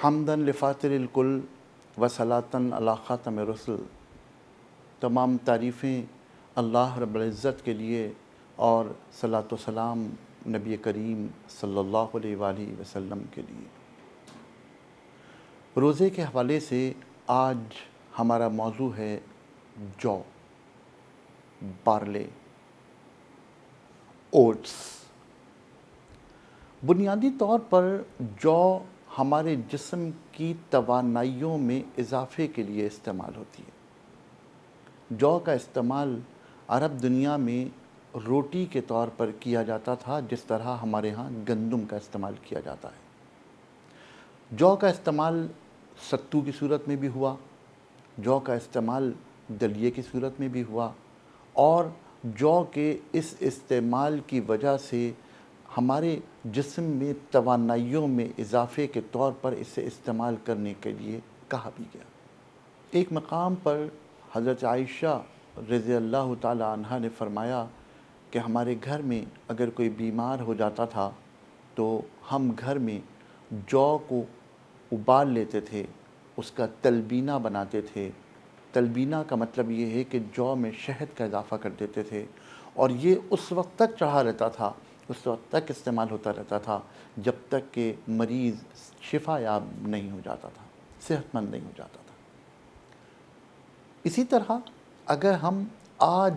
حمدن لفاتر الکل و صلاۃً علی خاتم رسل۔ تمام تعریفیں اللہ رب العزت کے لیے اور صلاۃ و سلام نبی کریم صلی اللہ علیہ وآلہ وسلم کے لیے۔ روزے کے حوالے سے آج ہمارا موضوع ہے جو، بارلے، اوٹس۔ بنیادی طور پر جو ہمارے جسم کی توانائیوں میں اضافے کے لیے استعمال ہوتی ہے۔ جو کا استعمال عرب دنیا میں روٹی کے طور پر کیا جاتا تھا، جس طرح ہمارے ہاں گندم کا استعمال کیا جاتا ہے۔ جو کا استعمال ستو کی صورت میں بھی ہوا، جو کا استعمال دلیے کی صورت میں بھی ہوا، اور جو کے اس استعمال کی وجہ سے ہمارے جسم میں توانائیوں میں اضافے کے طور پر اسے استعمال کرنے کے لیے کہا بھی گیا۔ ایک مقام پر حضرت عائشہ رضی اللہ تعالی عنہا نے فرمایا کہ ہمارے گھر میں اگر کوئی بیمار ہو جاتا تھا تو ہم گھر میں جو کو ابال لیتے تھے، اس کا تلبینہ بناتے تھے۔ تلبینہ کا مطلب یہ ہے کہ جو میں شہد کا اضافہ کر دیتے تھے، اور یہ اس وقت تک چڑھا رہتا تھا، اس وقت تک استعمال ہوتا رہتا تھا جب تک کہ مریض شفا یاب نہیں ہو جاتا تھا، صحت مند نہیں ہو جاتا تھا۔ اسی طرح اگر ہم آج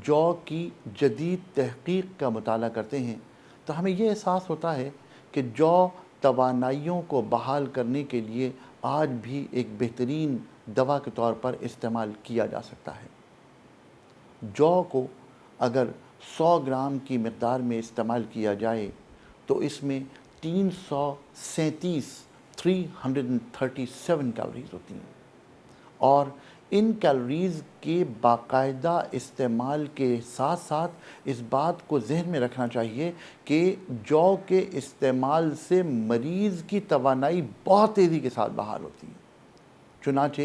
جو کی جدید تحقیق کا مطالعہ کرتے ہیں تو ہمیں یہ احساس ہوتا ہے کہ جو توانائیوں کو بحال کرنے کے لیے آج بھی ایک بہترین دوا کے طور پر استعمال کیا جا سکتا ہے۔ جو کو اگر 100 گرام کی مقدار میں استعمال کیا جائے تو اس میں 337 کیلوریز ہوتی ہیں، اور ان کیلوریز کے باقاعدہ استعمال کے ساتھ ساتھ اس بات کو ذہن میں رکھنا چاہیے کہ جو کے استعمال سے مریض کی توانائی بہت تیزی کے ساتھ بحال ہوتی ہے۔ چنانچہ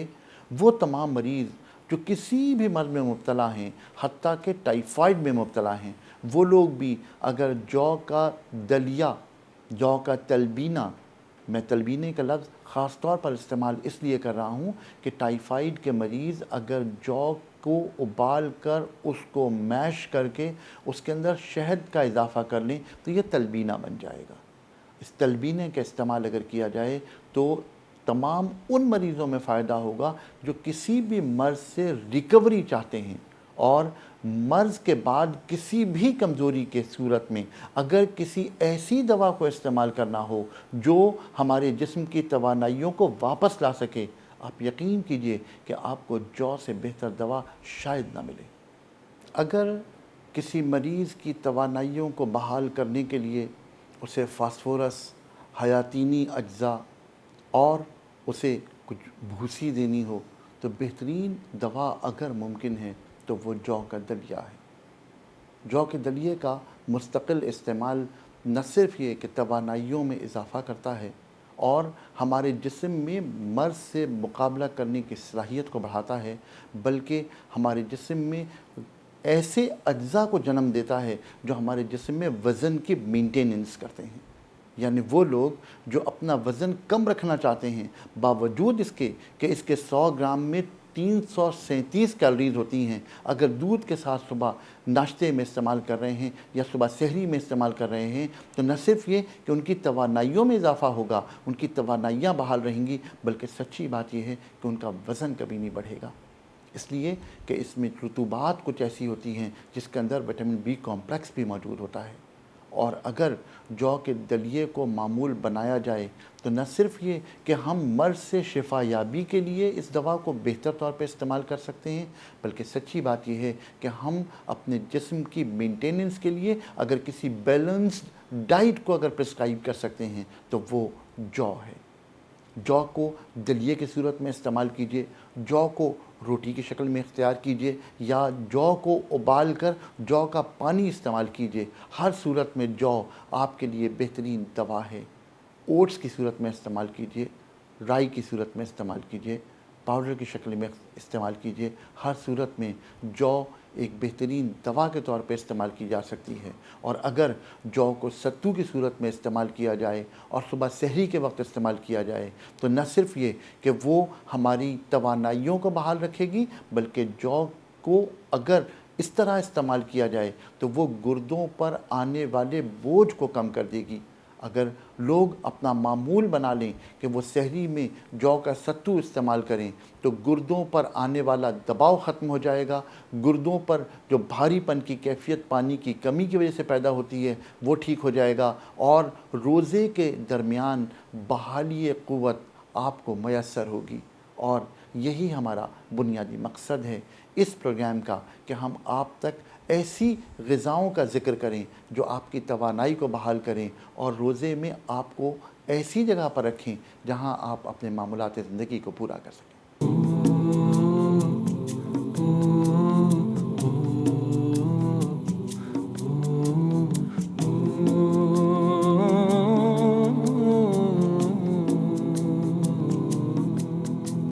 وہ تمام مریض جو کسی بھی مرض میں مبتلا ہیں، حتیٰ کہ ٹائیفائڈ میں مبتلا ہیں، وہ لوگ بھی اگر جو کا دلیہ، جو کا تلبینہ، میں تلبینے کا لفظ خاص طور پر استعمال اس لیے کر رہا ہوں کہ ٹائیفائڈ کے مریض اگر جو کو ابال کر اس کو میش کر کے اس کے اندر شہد کا اضافہ کر لیں تو یہ تلبینہ بن جائے گا۔ اس تلبینے کا استعمال اگر کیا جائے تو تمام ان مریضوں میں فائدہ ہوگا جو کسی بھی مرض سے ریکوری چاہتے ہیں، اور مرض کے بعد کسی بھی کمزوری کے صورت میں اگر کسی ایسی دوا کو استعمال کرنا ہو جو ہمارے جسم کی توانائیوں کو واپس لا سکے، آپ یقین کیجئے کہ آپ کو جو سے بہتر دوا شاید نہ ملے۔ اگر کسی مریض کی توانائیوں کو بحال کرنے کے لیے اسے فاسفورس، حیاتینی اجزاء اور اسے کچھ بھوسی دینی ہو تو بہترین دوا اگر ممکن ہے تو وہ جو کا دلیہ ہے۔ جو کے دلیے کا مستقل استعمال نہ صرف یہ کہ توانائیوں میں اضافہ کرتا ہے اور ہمارے جسم میں مرض سے مقابلہ کرنے کی صلاحیت کو بڑھاتا ہے، بلکہ ہمارے جسم میں ایسے اجزاء کو جنم دیتا ہے جو ہمارے جسم میں وزن کی مینٹیننس کرتے ہیں۔ یعنی وہ لوگ جو اپنا وزن کم رکھنا چاہتے ہیں، باوجود اس کے کہ اس کے 100 گرام میں 337 کیلوریز ہوتی ہیں، اگر دودھ کے ساتھ صبح ناشتے میں استعمال کر رہے ہیں یا صبح سحری میں استعمال کر رہے ہیں تو نہ صرف یہ کہ ان کی توانائیوں میں اضافہ ہوگا، ان کی توانائیاں بحال رہیں گی، بلکہ سچی بات یہ ہے کہ ان کا وزن کبھی نہیں بڑھے گا، اس لیے کہ اس میں رطوبات کچھ ایسی ہوتی ہیں جس کے اندر وٹامن بی کمپلیکس بھی موجود ہوتا ہے۔ اور اگر جو کے دلیے کو معمول بنایا جائے تو نہ صرف یہ کہ ہم مرض سے شفا یابی کے لیے اس دوا کو بہتر طور پہ استعمال کر سکتے ہیں، بلکہ سچی بات یہ ہے کہ ہم اپنے جسم کی مینٹیننس کے لیے اگر کسی بیلنسڈ ڈائٹ کو اگر پرسکرائب کر سکتے ہیں تو وہ جو ہے۔ جو کو دلیے کی صورت میں استعمال کیجئے، جو کو روٹی کی شکل میں اختیار کیجئے، یا جو کو ابال کر جو کا پانی استعمال کیجئے، ہر صورت میں جو آپ کے لیے بہترین دوا ہے۔ اوٹس کی صورت میں استعمال کیجئے، رائی کی صورت میں استعمال کیجئے، پاؤڈر کی شکل میں استعمال کیجئے، ہر صورت میں جو ایک بہترین دوا کے طور پہ استعمال کی جا سکتی ہے۔ اور اگر جو کو ستو کی صورت میں استعمال کیا جائے اور صبح سحری کے وقت استعمال کیا جائے تو نہ صرف یہ کہ وہ ہماری توانائیوں کو بحال رکھے گی، بلکہ جو کو اگر اس طرح استعمال کیا جائے تو وہ گردوں پر آنے والے بوجھ کو کم کر دے گی۔ اگر لوگ اپنا معمول بنا لیں کہ وہ سحری میں جو کا ستو استعمال کریں تو گردوں پر آنے والا دباؤ ختم ہو جائے گا، گردوں پر جو بھاری پن کی کیفیت پانی کی کمی کی وجہ سے پیدا ہوتی ہے وہ ٹھیک ہو جائے گا، اور روزے کے درمیان بحالی قوت آپ کو میسر ہوگی۔ اور یہی ہمارا بنیادی مقصد ہے اس پروگرام کا، کہ ہم آپ تک ایسی غذاؤں کا ذکر کریں جو آپ کی توانائی کو بحال کریں، اور روزے میں آپ کو ایسی جگہ پر رکھیں جہاں آپ اپنے معمولات زندگی کو پورا کر سکیں۔